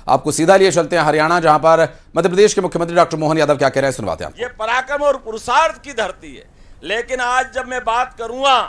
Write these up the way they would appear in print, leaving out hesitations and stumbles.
आपको सीधा लिए चलते हैं हरियाणा, जहां पर मध्य प्रदेश के मुख्यमंत्री डॉक्टर मोहन यादव क्या कह रहे हैं, सुनवाते हैं। ये पराक्रम और पुरुषार्थ की धरती है, लेकिन आज जब मैं बात करूंगा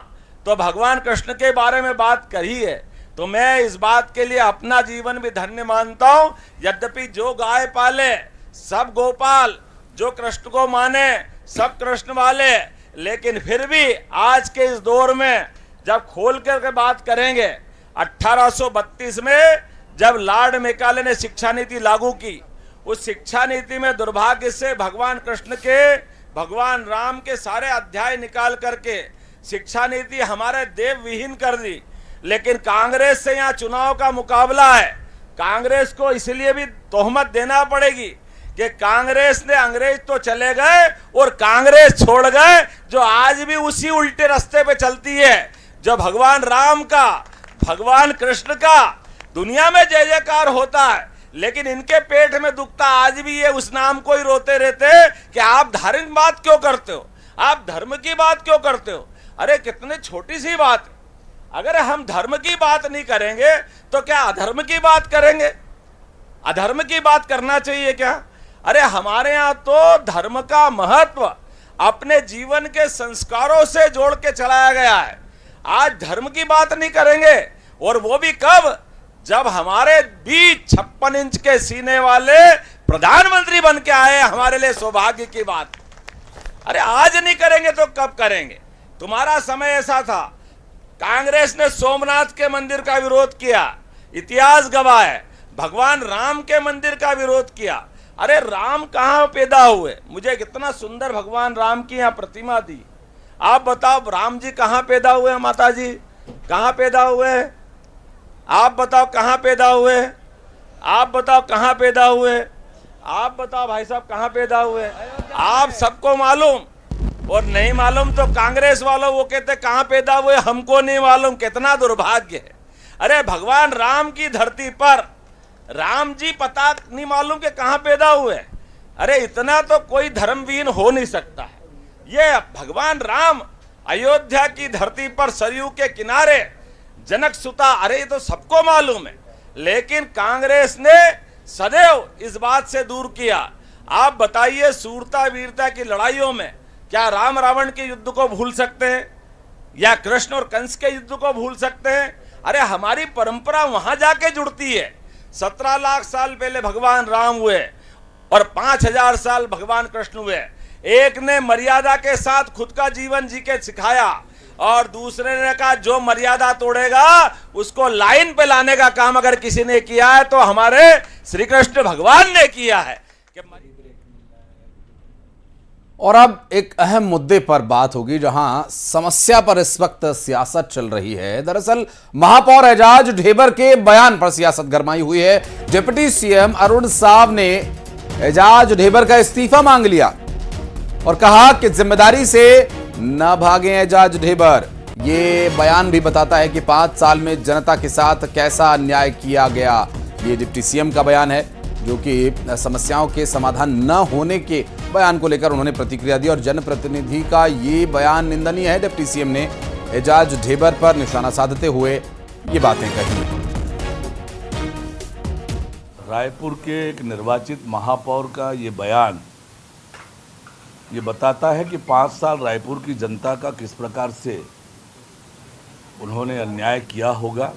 तो भगवान कृष्ण के बारे में बात करी है, तो मैं इस बात के लिए अपना जीवन भी धन्य मानता हूं। यद्यपि जो गाय पाले सब गोपाल, जो कृष्ण को माने सब कृष्ण वाले, लेकिन फिर भी आज के इस दौर में जब खोल करके बात करेंगे, 1832 में जब लॉर्ड मैकाले ने शिक्षा नीति लागू की, उस शिक्षा नीति में दुर्भाग्य से भगवान कृष्ण के, भगवान राम के सारे अध्याय निकाल करके शिक्षा नीति हमारे देव विहीन कर दी। लेकिन कांग्रेस से यहाँ चुनाव का मुकाबला है। कांग्रेस को इसलिए भी तोहमत देना पड़ेगी कि कांग्रेस ने अंग्रेज तो चले गए और कांग्रेस छोड़ गए, जो आज भी उसी उल्टे रास्ते पे चलती है। जो भगवान राम का, भगवान कृष्ण का दुनिया में जय जयकार होता है, लेकिन इनके पेट में दुखता आज भी ये उस नाम को ही रोते रहते कि आप धार्मिक बात क्यों करते हो, आप धर्म की बात क्यों करते हो। अरे कितनी छोटी सी बात है, अगर हम धर्म की बात नहीं करेंगे तो क्या अधर्म की बात करेंगे? अधर्म की बात करना चाहिए क्या? अरे हमारे यहाँ तो धर्म का महत्व अपने जीवन के संस्कारों से जोड़ के चलाया गया है। आज धर्म की बात नहीं करेंगे, और वो भी कब? जब हमारे बीच 56 इंच के सीने वाले प्रधानमंत्री बन के आए, हमारे लिए सौभाग्य की बात। अरे आज नहीं करेंगे तो कब करेंगे? तुम्हारा समय ऐसा था, कांग्रेस ने सोमनाथ के मंदिर का विरोध किया, इतिहास गवाह है। भगवान राम के मंदिर का विरोध किया। अरे राम कहाँ पैदा हुए? मुझे कितना सुंदर भगवान राम की यहाँ प्रतिमा दी। आप बताओ राम जी कहाँ पैदा हुए? माता जी कहाँ पैदा हुए? आप बताओ कहाँ पैदा हुए? आप बताओ कहाँ पैदा हुए? आप बताओ भाई साहब कहाँ पैदा हुए? आप सबको मालूम, और नहीं मालूम तो कांग्रेस वालों वो कहते कहाँ पैदा हुए, हमको नहीं मालूम। कितना दुर्भाग्य है। अरे भगवान राम की धरती पर राम जी पता नहीं मालूम कि कहाँ पैदा हुए। अरे इतना तो कोई धर्मविहीन हो नहीं सकता है। ये भगवान राम अयोध्या की धरती पर सरयू के किनारे जनक सुता, अरे ये तो सबको मालूम है, लेकिन कांग्रेस ने सदैव इस बात से दूर किया। आप बताइए, सूरता वीरता की लड़ाइयों में क्या राम रावण के युद्ध को भूल सकते हैं, या कृष्ण और कंस के युद्ध को भूल सकते हैं? अरे हमारी परंपरा वहां जाके जुड़ती है। 17 लाख साल पहले भगवान राम हुए और 5000 साल भगवान कृष्ण हुए। एक ने मर्यादा के साथ खुद का जीवन जी के सिखाया, और दूसरे ने कहा जो मर्यादा तोड़ेगा उसको लाइन पे लाने का काम अगर किसी ने किया है तो हमारे श्री कृष्ण भगवान ने किया है। और अब एक अहम मुद्दे पर बात होगी, जहां समस्या पर इस वक्त सियासत चल रही है। दरअसल महापौर एजाज ढेबर के बयान पर सियासत गरमाई हुई है। डिप्टी सीएम अरुण साव ने एजाज ढेबर का इस्तीफा मांग लिया और कहा कि जिम्मेदारी से न भागें एजाज ढेबर। ये बयान भी बताता है कि 5 साल में जनता के साथ कैसा अन्याय किया गया। ये डिप्टी सीएम का बयान है, जो कि समस्याओं के समाधान न होने के बयान को लेकर उन्होंने प्रतिक्रिया दी, और जनप्रतिनिधि का ये बयान निंदनीय है। डिप्टी सीएम ने एजाज ढेबर पर निशाना साधते हुए ये बातें कही। रायपुर के एक निर्वाचित महापौर का ये बयान ये बताता है कि 5 साल रायपुर की जनता का किस प्रकार से उन्होंने अन्याय किया होगा,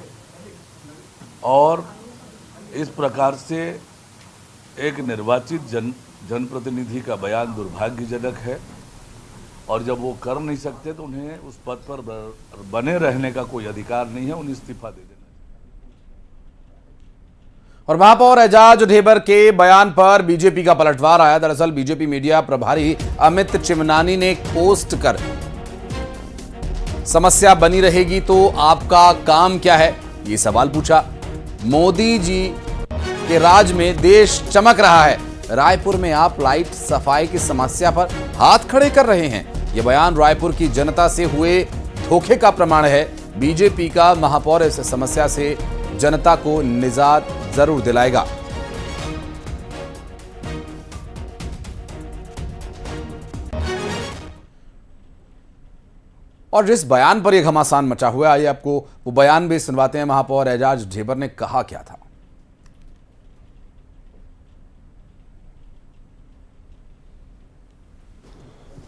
और इस प्रकार से एक निर्वाचित जनप्रतिनिधि का बयान दुर्भाग्यजनक है। और जब वो कर नहीं सकते तो उन्हें उस पद पर बने रहने का कोई अधिकार नहीं है, उन्हें इस्तीफा दे देना। और महापौर एजाज ढेबर के बयान पर बीजेपी का पलटवार आया। दरअसल बीजेपी मीडिया प्रभारी अमित चिमनानी ने एक पोस्ट कर समस्या बनी रहेगी तो आपका काम क्या है, ये सवाल पूछा। मोदी जी के राज में देश चमक रहा है, रायपुर में आप लाइट सफाई की समस्या पर हाथ खड़े कर रहे हैं। यह बयान रायपुर की जनता से हुए धोखे का प्रमाण है। बीजेपी का महापौर इस समस्या से जनता को निजात जरूर दिलाएगा। और जिस बयान पर यह घमासान मचा हुआ है, आइए आपको वो बयान भी सुनवाते हैं। महापौर एजाज ढेबर ने कहा क्या था।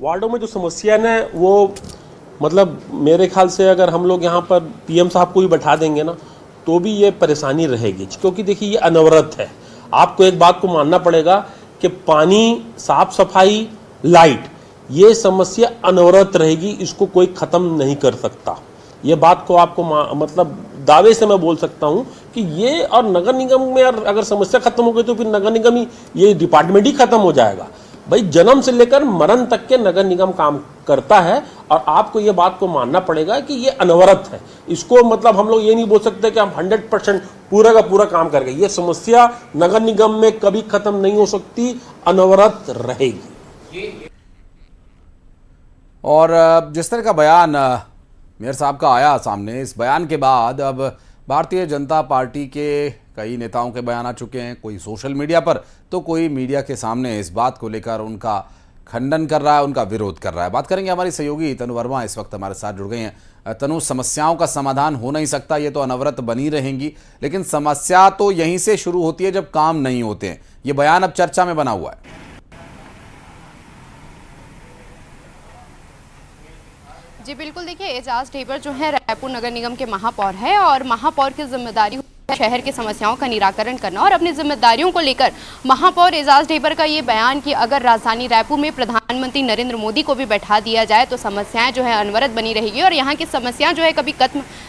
वार्डों में जो समस्या है वो मतलब मेरे ख्याल से अगर हम लोग यहाँ पर पीएम साहब को भी बैठा देंगे ना तो भी ये परेशानी रहेगी, क्योंकि देखिए ये अनवरत है। आपको एक बात को मानना पड़ेगा कि पानी, साफ सफाई, लाइट, ये समस्या अनवरत रहेगी, इसको कोई ख़त्म नहीं कर सकता। ये बात को आपको मतलब दावे से मैं बोल सकता हूँ कि ये, और नगर निगम में अगर समस्या खत्म हो गई तो फिर नगर निगम ही, ये डिपार्टमेंट ही खत्म हो जाएगा। भाई जन्म से लेकर मरण तक के नगर निगम काम करता है और आपको ये बात को मानना पड़ेगा कि ये अनवरत है। इसको मतलब हम लोग ये नहीं बोल सकते कि हम 100% पूरा का पूरा काम कर गए। ये समस्या नगर निगम में कभी खत्म नहीं हो सकती, अनवरत रहेगी। और जिस तरह का बयान मेयर साहब का आया सामने, इस बयान के बाद अब भारतीय जनता पार्टी के कई नेताओं के बयान आ चुके हैं, कोई सोशल मीडिया पर तो कोई मीडिया के सामने इस बात को लेकर उनका खंडन कर रहा है, उनका विरोध कर रहा है। बात करेंगे, हमारी सहयोगी तनु वर्मा इस वक्त हमारे साथ जुड़ गई हैं। तनु, समस्याओं का समाधान हो नहीं सकता, ये तो अनवरत बनी रहेंगी, लेकिन समस्या तो यहीं से शुरू होती है जब काम नहीं होते हैं। ये बयान अब चर्चा में बना हुआ है। जी बिल्कुल, देखिए एजाज ढेबर जो है रायपुर नगर निगम के महापौर है और महापौर की जिम्मेदारी शहर की समस्याओं का निराकरण करना, और अपनी जिम्मेदारियों को लेकर महापौर एजाज ढेबर का ये बयान कि अगर राजधानी रायपुर में प्रधानमंत्री नरेंद्र मोदी को भी बैठा दिया जाए तो समस्याएं जो है अनवरत बनी रहेगी और यहाँ की समस्याएं जो है कभी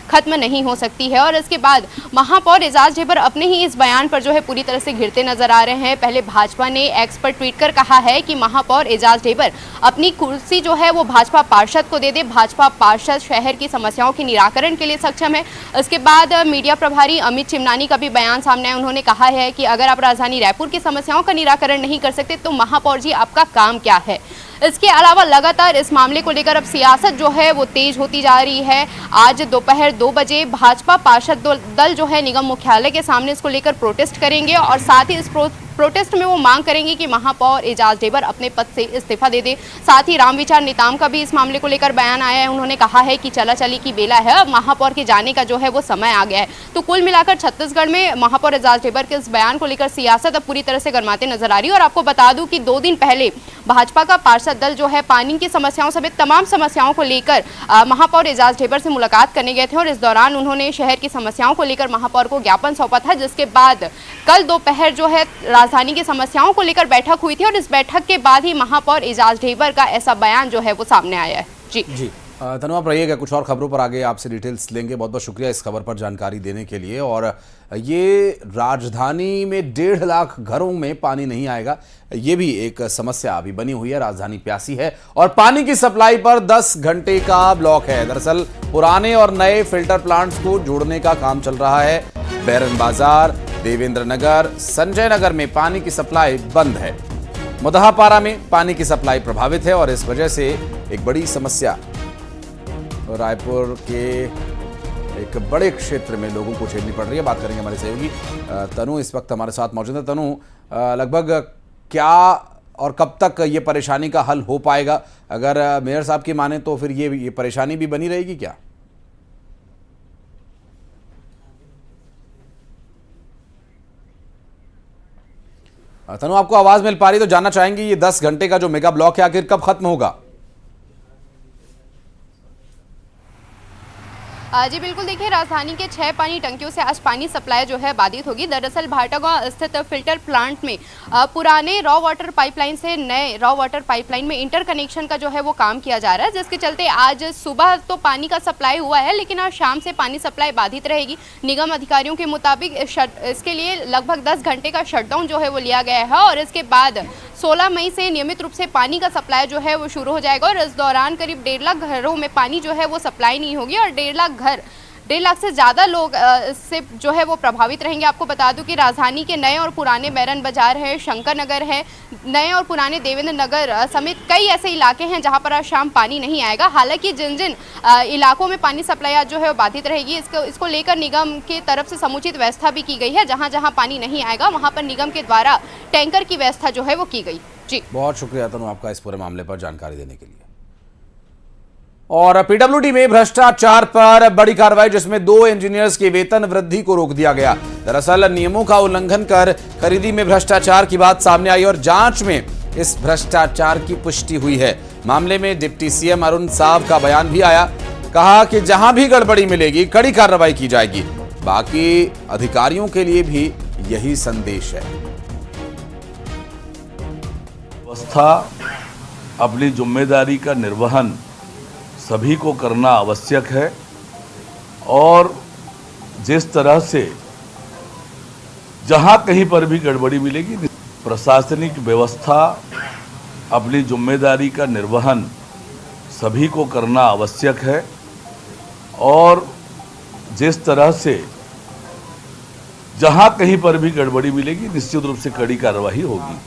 खत्म नहीं हो सकती है। और इसके बाद महापौर एजाज ढेबर अपने ही इस बयान पर जो है पूरी तरह से घिरते नजर आ रहे हैं। पहले भाजपा ने एक्स पर ट्वीट कर कहा है कि महापौर एजाज ढेबर अपनी कुर्सी जो है वो भाजपा पार्षद को दे दे, भाजपा पार्षद शहर की समस्याओं के निराकरण के लिए सक्षम है। इसके बाद मीडिया प्रभारी अमित चिमनानी का भी बयान सामने आया। उन्होंने कहा है कि अगर आप राजधानी रायपुर की समस्याओं का निराकरण नहीं कर सकते तो महापौर जी आपका काम क्या है। इसके अलावा लगातार इस मामले को लेकर अब सियासत जो है वो तेज होती जा रही है। आज दोपहर 2 बजे भाजपा पार्षद दल जो है निगम मुख्यालय के सामने इसको लेकर प्रोटेस्ट करेंगे और साथ ही इस प्रोटेस्ट में वो मांग करेंगे कि महापौर एजाज ढेबर अपने पद से इस्तीफा दे दे। साथ ही रामविचार नेताम का भी इस मामले को लेकर बयान आया है। उन्होंने कहा है कि चला चली की बेला है, अब महापौर के जाने का जो है वो समय आ गया है। तो कुल मिलाकर छत्तीसगढ़ में महापौर एजाज ढेबर के इस बयान को लेकर सियासत अब पूरी तरह से गरमाते नजर आ रही है। और आपको बता दूं कि 2 दिन पहले भाजपा का पार्षद दल जो है पानी की समस्याओं समेत तमाम समस्याओं को लेकर महापौर एजाज ढेबर से मुलाकात करने गए थे और इस दौरान उन्होंने शहर की समस्याओं को लेकर महापौर को ज्ञापन सौंपा था, जिसके बाद कल दोपहर जो है राजधानी की समस्याओं को लेकर बैठक हुई थी और इस बैठक के बाद ही महापौर एजाज ढेबर का ऐसा बयान जो है वो सामने आया है। जी तनु, आप रहिएगा, कुछ और खबरों पर आगे आपसे डिटेल्स लेंगे। बहुत बहुत शुक्रिया इस खबर पर जानकारी देने के लिए। और ये राजधानी में 1.5 लाख घरों में पानी नहीं आएगा, ये भी एक समस्या अभी बनी हुई है। राजधानी प्यासी है और पानी की सप्लाई पर 10 घंटे का ब्लॉक है। दरअसल पुराने और नए फिल्टर प्लांट्स को जोड़ने का काम चल रहा है। बैरन बाजार, देवेंद्र नगर, संजय नगर में पानी की सप्लाई बंद है। मुदहापारा में पानी की सप्लाई प्रभावित है और इस वजह से एक बड़ी समस्या रायपुर के एक बड़े क्षेत्र में लोगों को झेलनी पड़ रही है। बात करेंगे हमारे सहयोगी तनु इस वक्त हमारे साथ मौजूद है। तनु, लगभग क्या और कब तक ये परेशानी का हल हो पाएगा? अगर मेयर साहब की माने तो फिर ये परेशानी भी बनी रहेगी क्या? तनु, आपको आवाज मिल पा रही तो जानना चाहेंगे ये 10 घंटे का जो मेगा ब्लॉक है आखिर कब खत्म होगा? जी बिल्कुल, देखिए राजधानी के 6 पानी टंकियों से आज पानी सप्लाई जो है बाधित होगी। दरअसल भाटागांव स्थित फिल्टर प्लांट में पुराने रॉ वाटर पाइपलाइन से नए रॉ वाटर पाइपलाइन में इंटरकनेक्शन का जो है वो काम किया जा रहा है, जिसके चलते आज सुबह तो पानी का सप्लाई हुआ है लेकिन आज शाम से पानी सप्लाई बाधित रहेगी। निगम अधिकारियों के मुताबिक इसके लिए लगभग 10 घंटे का शटडाउन जो है वो लिया गया है और इसके बाद 16 मई से नियमित रूप से पानी का सप्लाई जो है वो शुरू हो जाएगा और इस दौरान करीब 1.5 लाख घरों में पानी जो है वो सप्लाई नहीं होगी और 1.5 लाख से ज़्यादा लोग इससे जो है वो प्रभावित रहेंगे। आपको बता दूं कि राजधानी के नए और पुराने बैरन बाजार है, शंकर नगर है, नए और पुराने देवेंद्र नगर समेत कई ऐसे इलाके हैं जहां पर आज शाम पानी नहीं आएगा। हालांकि जिन जिन इलाकों में पानी सप्लाई आज जो है वो बाधित रहेगी, इसको लेकर निगम की तरफ से समुचित व्यवस्था भी की गई है। जहाँ जहाँ पानी नहीं आएगा वहाँ पर निगम के द्वारा टैंकर की व्यवस्था जो है वो की गई। जी बहुत शुक्रिया तनु आपका इस पूरे मामले पर जानकारी देने के लिए। और पीडब्ल्यूडी में भ्रष्टाचार पर बड़ी कार्रवाई, जिसमें 2 इंजीनियर्स की वेतन वृद्धि को रोक दिया गया। दरअसल नियमों का उल्लंघन कर खरीदी में भ्रष्टाचार की बात सामने आई और जांच में इस भ्रष्टाचार की पुष्टि हुई है। मामले में डिप्टी सीएम अरुण साव का बयान भी आया। कहा कि जहां भी गड़बड़ी मिलेगी कड़ी कार्रवाई की जाएगी। बाकी अधिकारियों के लिए भी यही संदेश है। व्यवस्था अपनी जिम्मेदारी का निर्वहन सभी को करना आवश्यक है और जिस तरह से जहां कहीं पर भी गड़बड़ी मिलेगी, प्रशासनिक व्यवस्था अपनी जिम्मेदारी का निर्वहन सभी को करना आवश्यक है और जिस तरह से जहां कहीं पर भी गड़बड़ी मिलेगी निश्चित रूप से कड़ी कार्रवाई होगी।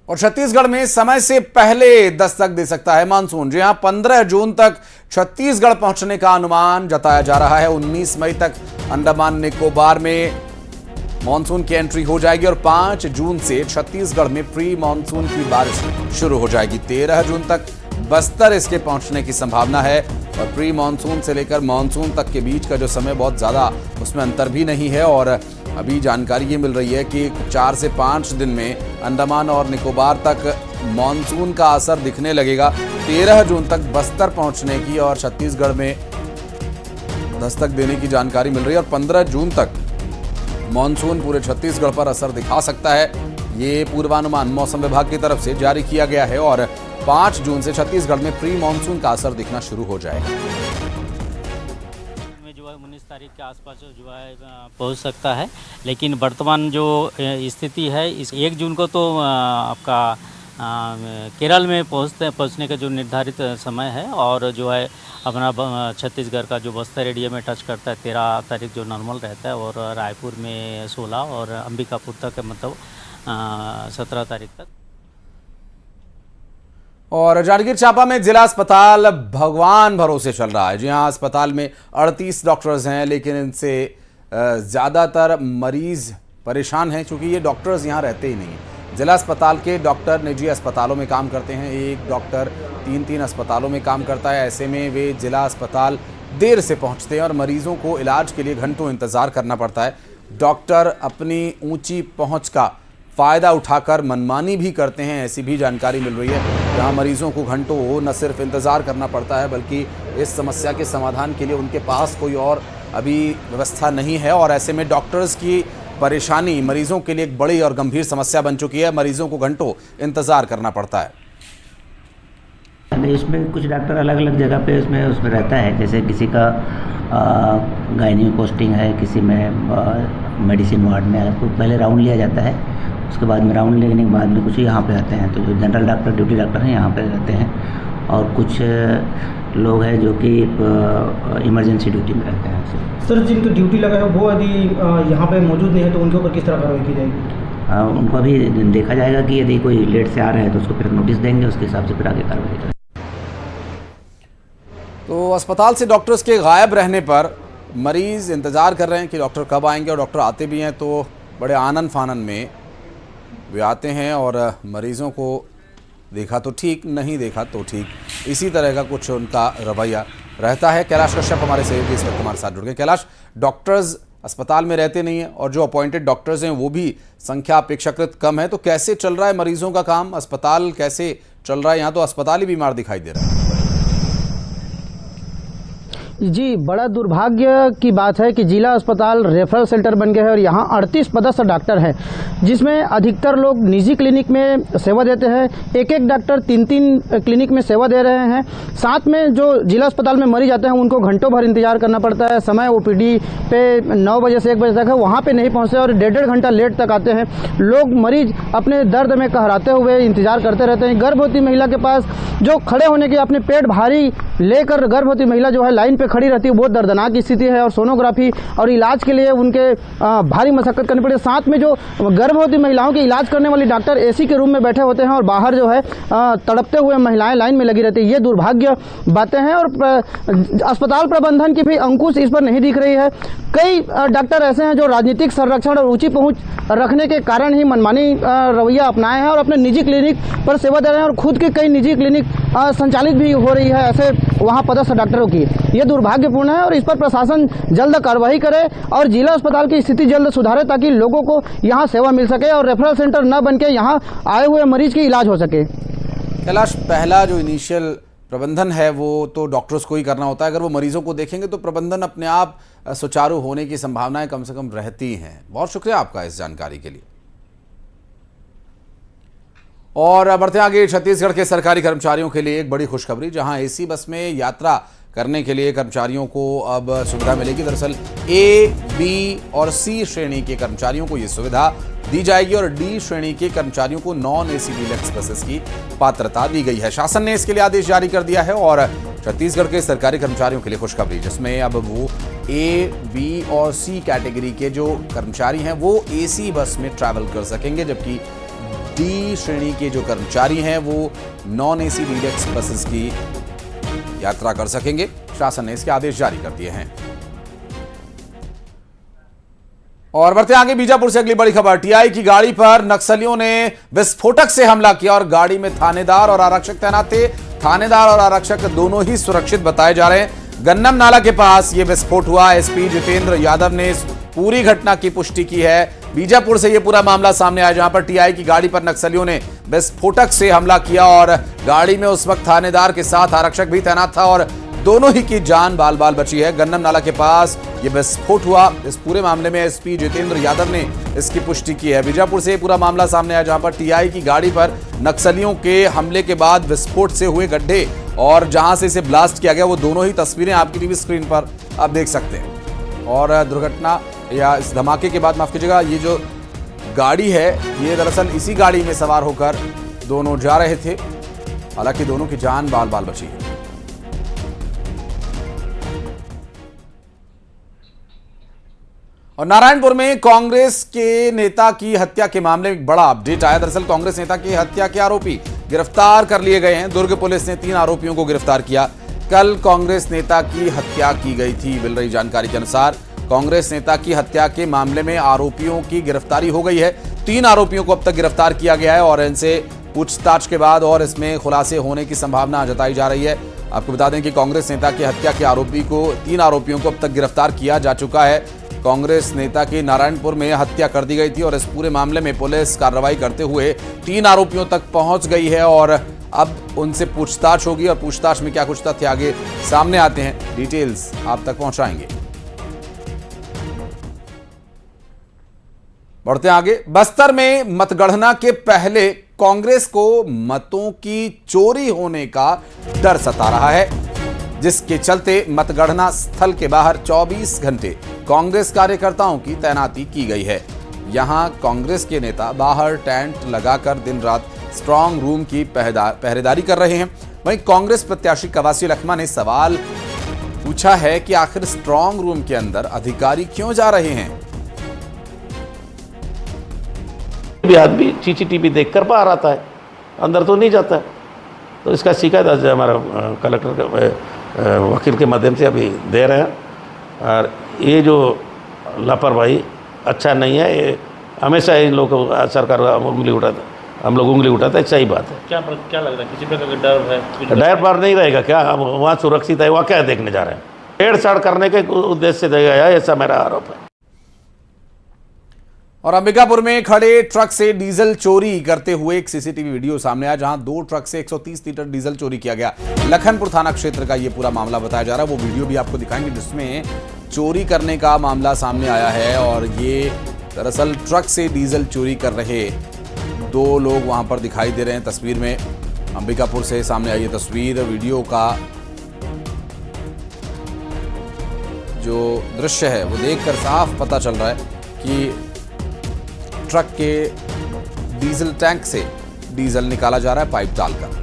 और छत्तीसगढ़ में समय से पहले दस्तक दे सकता है मानसून। जी हां, 15 जून तक छत्तीसगढ़ पहुंचने का अनुमान जताया जा रहा है। 19 मई तक अंडमान निकोबार में मानसून की एंट्री हो जाएगी और 5 जून से छत्तीसगढ़ में प्री मानसून की बारिश शुरू हो जाएगी। 13 जून तक बस्तर इसके पहुंचने की संभावना है और प्री मानसून से लेकर मानसून तक के बीच का जो समय बहुत ज्यादा उसमें अंतर भी नहीं है। और अभी जानकारी ये मिल रही है कि 4 से 5 दिन में अंडमान और निकोबार तक मानसून का असर दिखने लगेगा। 13 जून तक बस्तर पहुंचने की और छत्तीसगढ़ में दस्तक देने की जानकारी मिल रही है और 15 जून तक मानसून पूरे छत्तीसगढ़ पर असर दिखा सकता है। ये पूर्वानुमान मौसम विभाग की तरफ से जारी किया गया है और 5 जून से छत्तीसगढ़ में प्री मानसून का असर दिखना शुरू हो जाएगा। में जो है 19 तारीख के आसपास जो है पहुंच सकता है, लेकिन वर्तमान जो स्थिति है इस 1 जून को तो आपका केरल में पहुंचने का जो निर्धारित समय है और जो है अपना छत्तीसगढ़ का जो बस्तर एरिया में टच करता है 13 तारीख जो नॉर्मल रहता है और रायपुर में 16 और अंबिकापुर तक मतलब 17 तारीख तक। और जांजगीर चांपा में जिला अस्पताल भगवान भरोसे चल रहा है। जी हां, अस्पताल में 38 डॉक्टर्स हैं, लेकिन इनसे ज़्यादातर मरीज परेशान हैं क्योंकि ये डॉक्टर्स यहाँ रहते ही नहीं हैं। जिला अस्पताल के डॉक्टर निजी अस्पतालों में काम करते हैं। एक डॉक्टर 3-3 अस्पतालों में काम करता है। ऐसे में वे जिला अस्पताल देर से पहुँचते हैं और मरीजों को इलाज के लिए घंटों इंतज़ार करना पड़ता है। डॉक्टर अपनी ऊँची पहुँच का फ़ायदा उठाकर मनमानी भी करते हैं, ऐसी भी जानकारी मिल रही है। जहां मरीजों को घंटों न सिर्फ इंतज़ार करना पड़ता है बल्कि इस समस्या के समाधान के लिए उनके पास कोई और अभी व्यवस्था नहीं है। और ऐसे में डॉक्टर्स की परेशानी मरीजों के लिए एक बड़ी और गंभीर समस्या बन चुकी है। मरीजों को घंटों इंतज़ार करना पड़ता है। इसमें कुछ डॉक्टर अलग अलग जगह पे उसमें रहता है, जैसे किसी का गायनी पोस्टिंग है, किसी में मेडिसिन वार्ड में तो पहले राउंड लिया जाता है, उसके बाद में राउंड लेने के बाद में कुछ यहाँ पे आते हैं। तो जो जनरल डॉक्टर ड्यूटी डॉक्टर हैं यहाँ पे रहते हैं और कुछ लोग हैं जो कि इमरजेंसी ड्यूटी में रहते हैं। सर, जिनको ड्यूटी लगा है वो यदि यहाँ पे मौजूद नहीं है तो उनके ऊपर किस तरह कार्रवाई की जाएगी? उनको अभी देखा जाएगा कि यदि कोई लेट से आ रहा है तो उसको फिर नोटिस देंगे, उसके हिसाब से फिर आगे कार्रवाई करेंगे। तो अस्पताल से डॉक्टर्स के गायब रहने पर मरीज इंतज़ार कर रहे हैं कि डॉक्टर कब आएंगे और डॉक्टर आते भी हैं तो बड़े आनन फानन में वे आते हैं और मरीजों को देखा तो ठीक, नहीं देखा तो ठीक, इसी तरह का कुछ उनका रवैया रहता है। कैलाश कश्यप हमारे सहयोगी इस वक्त हमारे साथ जुड़ गए। कैलाश, डॉक्टर्स अस्पताल में रहते नहीं हैं और जो अपॉइंटेड डॉक्टर्स हैं वो भी संख्या अपेक्षाकृत कम है, तो कैसे चल रहा है मरीजों का काम? अस्पताल कैसे चल रहा है? यहाँ तो अस्पताल ही बीमार दिखाई दे रहा है। जी, बड़ा दुर्भाग्य की बात है कि जिला अस्पताल रेफरल सेंटर बन गया है और यहाँ 38 पदस्थ डॉक्टर हैं, जिसमें अधिकतर लोग निजी क्लिनिक में सेवा देते हैं। एक एक डॉक्टर 3-3 क्लिनिक में सेवा दे रहे हैं। साथ में जो जिला अस्पताल में मरीज आते हैं उनको घंटों भर इंतजार करना पड़ता है। समय ओपीडी पे 9 बजे से 1 बजे तक है, वहाँ पे नहीं पहुँचते और 1.5 घंटा लेट तक आते हैं। लोग मरीज अपने दर्द में कहराते हुए इंतजार करते रहते हैं। गर्भवती महिला के पास जो खड़े होने के अपने पेट भारी लेकर गर्भवती महिला जो है लाइन पे खड़ी रहती है, बहुत दर्दनाक स्थिति है और सोनोग्राफी और इलाज के लिए उनके भारी मशक्कत करनी पड़ती है। साथ में जो गर्भवती महिलाओं के इलाज करने वाली डॉक्टर एसी के रूम में बैठे होते हैं और बाहर जो है तड़पते हुए महिलाएं लाइन में लगी रहती है। ये दुर्भाग्य बातें हैं और अस्पताल प्रबंधन की भी अंकुश इस पर नहीं दिख रही है। कई डॉक्टर ऐसे हैं जो राजनीतिक संरक्षण और ऊंची पहुंच रखने के कारण ही मनमानी रवैया अपनाए हैं और अपने निजी क्लिनिक पर सेवा दे रहे हैं और खुद के कई निजी क्लिनिक संचालित भी हो रही है ऐसे वहाँ पदस्थ डॉक्टरों की। ये दुर्भाग्यपूर्ण है और इस पर प्रशासन जल्द कार्रवाई करे और जिला अस्पताल की स्थिति जल्द सुधारे ताकि लोगों को यहाँ सेवा मिल सके और रेफरल सेंटर न बन के यहाँ आए हुए मरीज की इलाज हो सके। कैलाश, पहला जो इनिशियल प्रबंधन है वो तो डॉक्टर्स को ही करना होता है। अगर वो मरीजों को देखेंगे तो प्रबंधन अपने आप सुचारू होने की संभावनाएं कम से कम रहती हैं। बहुत शुक्रिया आपका इस जानकारी के लिए। और बढ़ते आगे, छत्तीसगढ़ के सरकारी कर्मचारियों के लिए एक बड़ी खुशखबरी, जहां एसी बस में यात्रा करने के लिए कर्मचारियों को अब सुविधा मिलेगी। दरअसल ए, बी और सी श्रेणी के कर्मचारियों को यह सुविधा दी जाएगी और डी श्रेणी के कर्मचारियों को नॉन एसी डीलक्स बसेस की पात्रता दी गई है। शासन ने इसके लिए आदेश जारी कर दिया है और छत्तीसगढ़ के सरकारी कर्मचारियों के लिए खुशखबरी, जिसमें अब वो ए, बी और सी कैटेगरी के जो कर्मचारी हैं वो एसी बस में ट्रैवल कर सकेंगे, जबकि डी श्रेणी के जो कर्मचारी हैं वो नॉन एसी डीलक्स बसेस की यात्रा कर सकेंगे। शासन ने इसके आदेश जारी कर दिए हैं। और बढ़ते आगे, बीजापुर से अगली बड़ी खबर, टीआई की गाड़ी पर नक्सलियों ने विस्फोटक से हमला किया और गाड़ी में थानेदार और आरक्षक तैनात थे। थानेदार और आरक्षक दोनों ही सुरक्षित बताए जा रहे हैं। गन्नम नाला के पास यह विस्फोट हुआ। एसपी जितेंद्र यादव ने इस पूरी घटना की पुष्टि की है। बीजापुर से यह पूरा मामला सामने आया, जहां पर टीआई की गाड़ी पर नक्सलियों ने विस्फोटक से हमला किया और गाड़ी में उस वक्त थानेदार के साथ आरक्षक भी तैनात था और दोनों ही की जान बाल बाल बची है। गन्नम नाला के पास यह विस्फोट हुआ। इस पूरे मामले में एसपी जितेंद्र यादव ने इसकी पुष्टि की है। बीजापुर से पूरा मामला सामने आया, जहां पर टीआई की गाड़ी पर नक्सलियों के हमले के बाद विस्फोट से हुए गड्ढे और जहां से इसे ब्लास्ट किया गया, वो दोनों ही तस्वीरें आपकी टीवी स्क्रीन पर आप देख सकते हैं। और दुर्घटना या इस धमाके के बाद, माफ कीजिएगा, ये जो गाड़ी है ये दरअसल इसी गाड़ी में सवार होकर दोनों जा रहे थे। हालांकि दोनों की जान बाल बाल बची है। और नारायणपुर में कांग्रेस के नेता की हत्या के मामले में बड़ा अपडेट आया। दरअसल कांग्रेस नेता की हत्या के आरोपी गिरफ्तार कर लिए गए हैं। दुर्ग पुलिस ने 3 आरोपियों को गिरफ्तार किया। कल कांग्रेस नेता की हत्या की गई थी। मिल रही जानकारी के अनुसार कांग्रेस नेता की हत्या के मामले में आरोपियों की गिरफ्तारी हो गई है। 3 आरोपियों को अब तक गिरफ्तार किया गया है और इनसे पूछताछ के बाद और इसमें खुलासे होने की संभावना जताई जा रही है। आपको बता दें कि कांग्रेस नेता की हत्या के आरोपी को 3 आरोपियों को अब तक गिरफ्तार किया जा चुका है। कांग्रेस नेता की नारायणपुर में हत्या कर दी गई थी और इस पूरे मामले में पुलिस कार्रवाई करते हुए 3 आरोपियों तक पहुंच गई है और अब उनसे पूछताछ होगी और पूछताछ में क्या कुछ तथ्य आगे सामने आते हैं, डिटेल्स आप तक पहुंचाएंगे। बढ़ते आगे, बस्तर में मतगणना के पहले कांग्रेस को मतों की चोरी होने का डर सता रहा है, जिसके चलते मतगणना स्थल के बाहर 24 घंटे कांग्रेस कार्यकर्ताओं की तैनाती की गई है। यहां कांग्रेस के नेता बाहर टेंट लगाकर दिन रात स्ट्रांग रूम की पहरेदारी कर रहे हैं। वहीं कांग्रेस प्रत्याशी कवासी लखमा ने सवाल पूछा है कि आखिर स्ट्रांग रूम के अंदर अधिकारी क्यों जा रहे हैं। भी आदमी सीसीटीवी देखकर बाहर आता है, अंदर तो नहीं जाता है। तो इसका शिकायत आज हमारा कलेक्टर के वकील के माध्यम से अभी दे रहे हैं। और ये जो लापरवाही अच्छा नहीं है, ये हमेशा इन लोगों को सरकार उंगली उठाता, हम लोग उंगली उठाते हैं, सही बात है। क्या लग रहा है, किसी प्रकार का डर है? डर पर नहीं रहेगा क्या? हम वहाँ सुरक्षित है, वहाँ क्या देखने जा रहे हैं? छेड़छाड़ करने के उद्देश्य से दिया गया है, ऐसा मेरा आरोप है। और अंबिकापुर में खड़े ट्रक से डीजल चोरी करते हुए एक सीसीटीवी वीडियो सामने आया, जहां 2 ट्रक से 130 लीटर डीजल चोरी किया गया। लखनपुर थाना क्षेत्र का यह पूरा मामला बताया जा रहा है। वो वीडियो भी आपको दिखाएंगे जिसमें चोरी करने का मामला सामने आया है और ये दरअसल ट्रक से डीजल चोरी कर रहे 2 लोग वहां पर दिखाई दे रहे हैं। तस्वीर में अंबिकापुर से सामने आई ये तस्वीर, वीडियो का जो दृश्य है वो देखकर साफ पता चल रहा है कि ट्रक के डीजल टैंक से डीजल निकाला जा रहा है पाइप डालकर।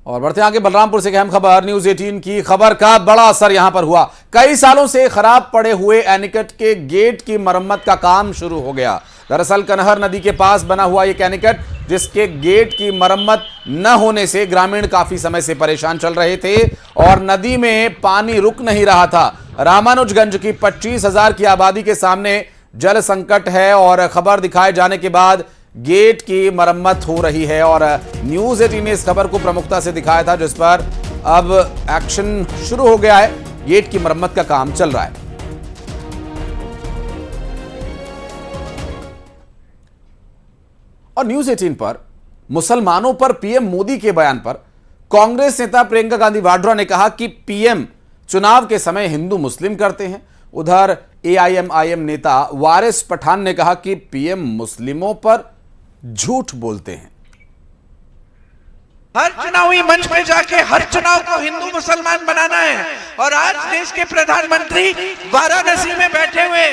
और बढ़ते आगे, बलरामपुर से एक अहम खबर, न्यूज 18 की खबर का बड़ा असर यहां पर हुआ। कई सालों से खराब पड़े हुए एनीकट के गेट की मरम्मत का काम शुरू हो गया। दरअसल कनहर नदी के पास बना हुआ यह एनीकट, जिसके गेट की मरम्मत न होने से ग्रामीण काफी समय से परेशान चल रहे थे और नदी में पानी रुक नहीं रहा था। रामानुजगंज की 25,000 की आबादी के सामने जल संकट है और खबर दिखाए जाने के बाद गेट की मरम्मत हो रही है। और न्यूज 18 ने इस खबर को प्रमुखता से दिखाया था, जिस पर अब एक्शन शुरू हो गया है। गेट की मरम्मत का काम चल रहा है। और न्यूज 18 पर मुसलमानों पर पीएम मोदी के बयान पर कांग्रेस नेता प्रियंका गांधी वाड्रा ने कहा कि पीएम चुनाव के समय हिंदू मुस्लिम करते हैं। उधर एआईएमआईएम नेता वारिस पठान ने कहा कि पीएम मुस्लिमों पर झूठ बोलते हैं। हर चुनावी मंच में जाके हर चुनाव को हिंदू मुसलमान बनाना है। और आज देश के प्रधानमंत्री वाराणसी में बैठे हुए,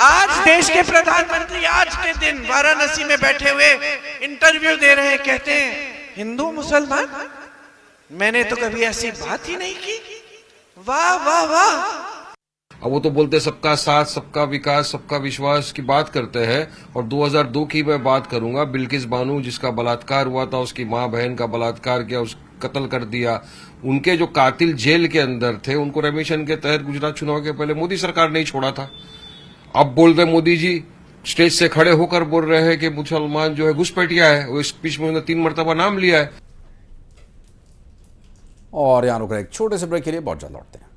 आज देश के प्रधानमंत्री आज के दिन वाराणसी में बैठे हुए इंटरव्यू दे रहे हैं, कहते हैं हिंदू मुसलमान, मैंने तो कभी ऐसी बात ही नहीं की। वाह वाह वाह। अब वो तो बोलते सबका साथ, सबका विकास, सबका विश्वास की बात करते हैं। और 2002 की मैं बात करूंगा, बिल्किस बानो जिसका बलात्कार हुआ था, उसकी माँ बहन का बलात्कार किया, उस कत्ल कर दिया, उनके जो कातिल जेल के अंदर थे उनको रेमिशन के तहत गुजरात चुनाव के पहले मोदी सरकार नहीं छोड़ा था। अब बोल रहे मोदी जी स्टेज से खड़े होकर बोल रहे हैं कि मुसलमान जो है घुसपैठिया है। वो स्पीच में उन्होंने 3 मरतबा नाम लिया है। और यहां रुक रहे एक छोटे से ब्रेक के लिए बहुत जल्द लौटते हैं।